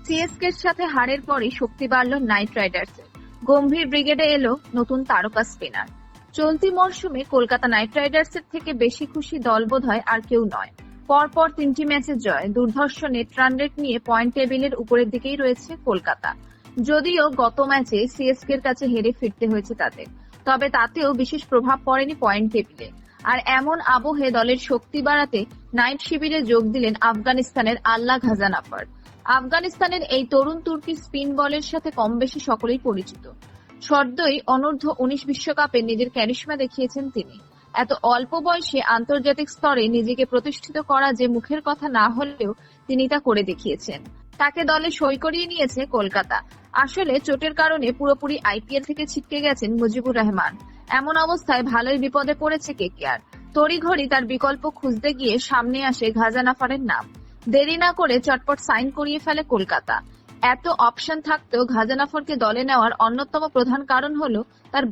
সিএসকের সাথে হারের পরই শক্তি বাড়ল নাইট রাইডার্সের। গম্ভীর ব্রিগেডে এলো নতুন তারকা স্পিনার। চলতি মরশুমে কলকাতা নাইট রাইডার্সের থেকে বেশি খুশি দল বোধহয় আর কেউ নয়। পরপর 3টি ম্যাচে জয়, দুর্ধর্ষ নেট রান রেট নিয়ে পয়েন্ট টেবিলের উপরের দিকেই রয়েছে কলকাতা। যদিও গত ম্যাচে সিএসকের কাছে হেরে ফিরতে হয়েছে তাদের, তবে তাতেও বিশেষ প্রভাব পড়েনি পয়েন্ট টেবিলে। আর এমন আবহে দলের শক্তি বাড়াতে নাইট শিবিরে যোগ দিলেন আফগানিস্তানের আল্লাহ ঘাজানাফার। আফগানিস্তানের এই তরুণ তুর্কি স্পিন বলের সাথে কম বেশি সকলেই পরিচিত। সদ্যই অনূর্ধ্ব 19 বিশ্বকাপে নিজের ক্যারিশমা দেখিয়েছেন তিনি। এত অল্প বয়সে আন্তর্জাতিক স্তরে নিজেকে প্রতিষ্ঠিত করা যে মুখের কথা না হলেও তিনি তা করে দেখিয়েছেন। তাকে দলে সই করিয়ে নিয়েছে কলকাতা। আসলে চোটের কারণে পুরোপুরি আইপিএল থেকে ছিটকে গেছেন মুজিবুর রহমান। এমন অবস্থায় ভালোই বিপদে পড়েছে কেকেআর। তড়িঘড়ি তার বিকল্প খুঁজতে গিয়ে সামনে আসে ঘাজানাফারের নাম। দেরি না করে চটপট সাইন করিয়ে ফেলে কলকাতা। এত অপশন থাকতেও ঘাজানাফারকে দলে নেওয়ার অন্যতম প্রধান কারণ হলো তার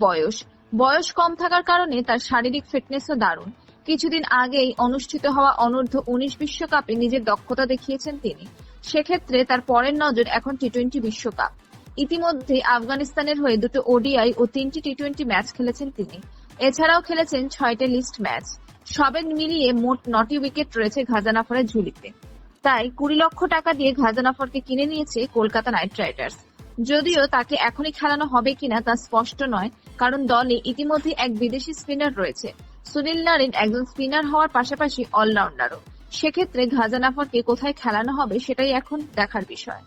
বয়স কম থাকার কারণে তার শারীরিক ফিটনেসও দারুণ। কিছুদিন আগেই অনুষ্ঠিত হওয়া অনূর্ধ্ব 19 বিশ্বকাপে নিজের দক্ষতা দেখিয়েছেন তিনি। সেক্ষেত্রে তার পরের নজর এখন টি-20 বিশ্বকাপ। ইতিমধ্যে আফগানিস্তানের হয়ে 2টো ওডিআই ও 3টি টি-20 ম্যাচ খেলেছেন তিনি। এছাড়াও খেলেছেন 6টে লিস্ট ম্যাচ। সবে মিলিয়ে মোট 9টি উইকেট রয়েছে ঘাজানাফারের ঝুলিতে। তাই 20 লক্ষ টাকা দিয়ে ঘাজানাফারকে কিনে নিয়েছে কলকাতা নাইট রাইডার্স। যদিও তাকে এখনই খেলানো হবে কিনা তা স্পষ্ট নয়, কারণ দলে ইতিমধ্যে এক বিদেশি স্পিনার রয়েছে। সুনীল নারিন একজন স্পিনার হওয়ার পাশাপাশি অলরাউন্ডারও। সেক্ষেত্রে ঘাজানাফারকে কোথায় খেলানো হবে সেটাই এখন দেখার বিষয়।